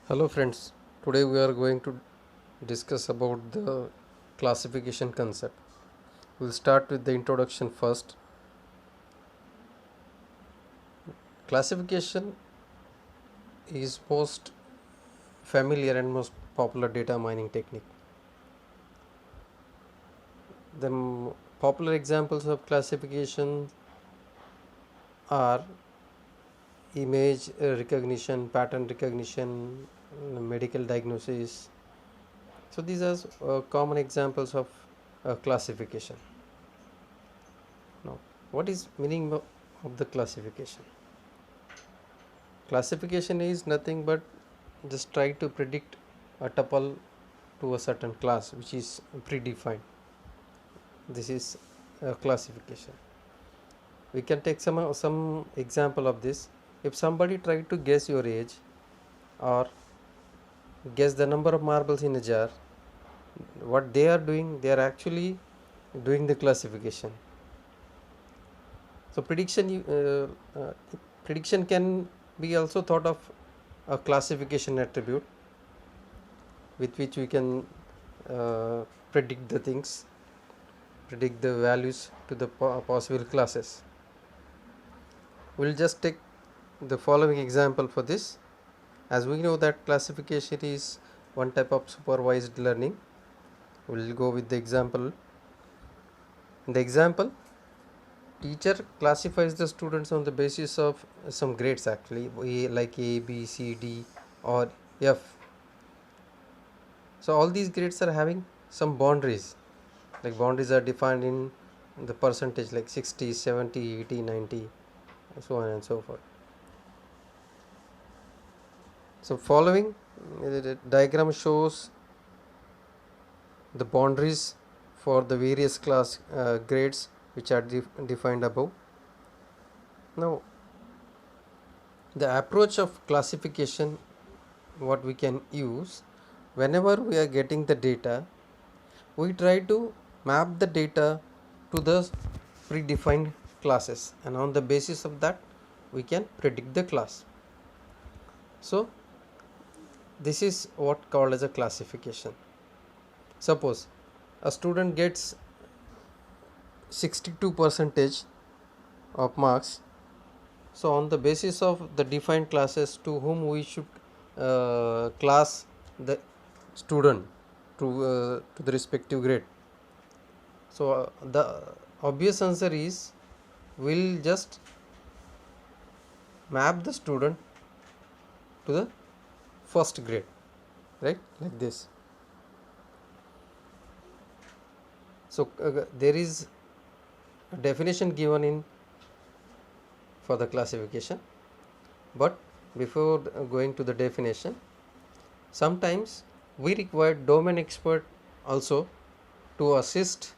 Hello friends, today we are going to discuss about the classification concept. We'll start with the introduction first. Classification is most familiar and most popular data mining technique. The popular examples of classification are image recognition, pattern recognition, medical diagnosis. So these are common examples of classification. Now, what is meaning of the classification? Classification is nothing but just try to predict a tuple to a certain class which is predefined. This is a classification. We can take some example of this. If somebody tried to guess your age or guess the number of marbles in a jar, what they are doing, they are actually doing the classification. So prediction can be also thought of a classification attribute with which we can uh, predict the things, predict the values to the possible classes. We'll just take the following example for this. As we know that classification is one type of supervised learning, we'll go with the example. In the example, teacher classifies the students on the basis of some grades, actually like A, B, C, D or F. So all these grades are having some boundaries, like boundaries are defined in the percentage like 60, 70, 80, 90, so on and so forth. So following the diagram shows the boundaries for the various class grades which are defined above. Now the approach of classification what we can use, whenever we are getting the data, we try to map the data to the predefined classes, and on the basis of that we can predict the class. So this is what called as a classification. Suppose a student gets 62 percentage of marks, so on the basis of the defined classes to whom we should class the student to the respective grade. So the obvious answer is we'll just map the student to the first grade, right, like this. So there is a definition given in for the classification, but before going to the definition, sometimes we require domain expert also to assist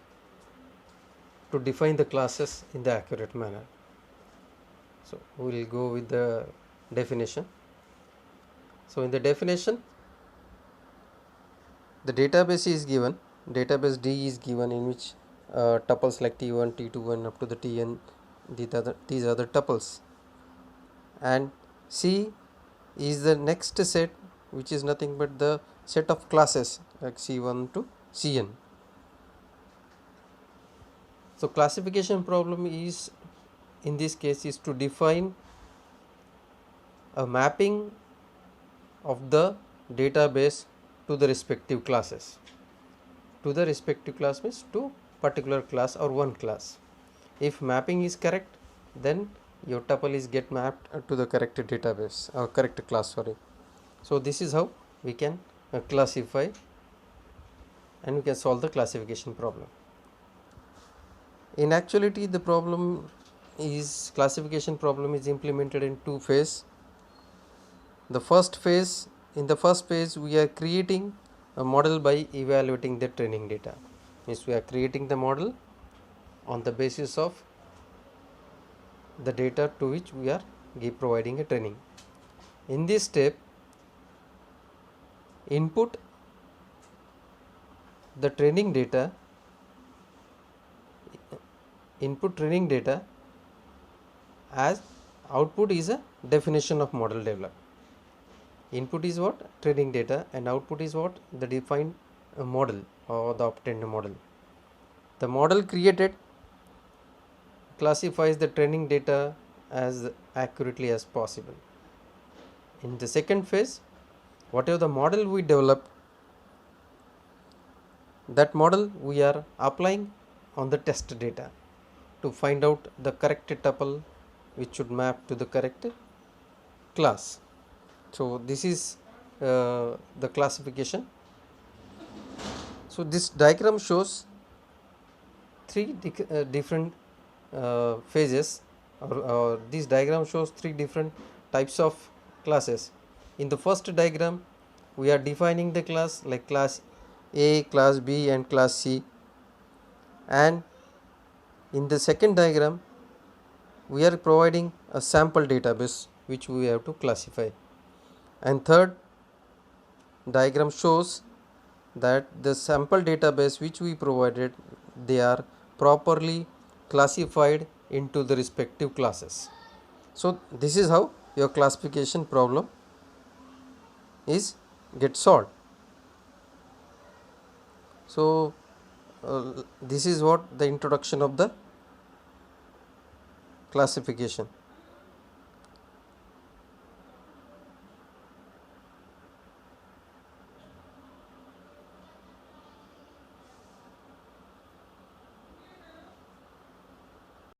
to define the classes in the accurate manner. So we will go with the definition. So in the definition, the database is given, database D is given, in which tuples like T1, T2 and up to the Tn, these are the tuples, and C is the next set, which is nothing but the set of classes like C1 to Cn. So classification problem is, in this case, is to define a mapping of the database to the respective classes. To the respective class means to particular class or one class. If mapping is correct, then your tuple is get mapped to the correct database or correct class, sorry. So this is how we can classify and we can solve the classification problem. In actuality, the problem is classification problem is implemented in two phases. The first phase, in the first phase, we are creating a model by evaluating the training data. Means we are creating the model on the basis of the data to which we are providing a training. In this step, input the training data, as output is a definition of model developed. Input is what? Training data, and output is what? The defined model or the obtained model. The model created classifies the training data as accurately as possible. In the second phase, whatever the model we develop, that model we are applying on the test data to find out the correct tuple which should map to the correct class. So this is the classification. So this diagram shows three different phases, or this diagram shows three different types of classes. In the first diagram, we are defining the class like class A, class B and class C, and in the second diagram we are providing a sample database which we have to classify, and third diagram shows that the sample database which we provided, they are properly classified into the respective classes. So this is how your classification problem is get solved. So this is what the introduction of the classification.